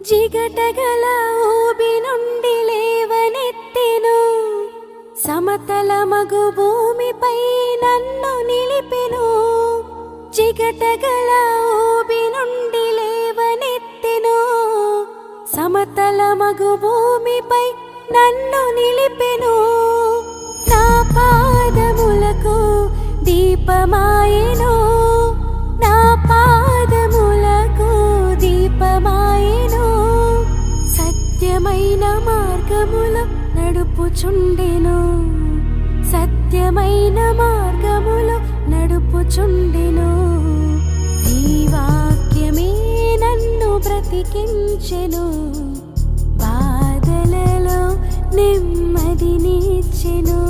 జిగటగల ఊబి నుండి లేవనెత్తెను, సమతల మగు భూమిపై నన్ను నిలిపెను. జిగటగల ఊబి నుండి లేవనెత్తెను, సమతల మగు భూమిపై నన్ను నిలిపెను. నా పాదములకు దీపమాయెను, నా పాదములకు దీపమాయెను. సత్యమైన మార్గములో నడుపుచుండెను, సత్యమైన మార్గములో నడుపుచుండెను. ఈ వాక్యమే నన్ను బ్రతికించెను, బాధలలో నెమ్మదినిచ్చెను.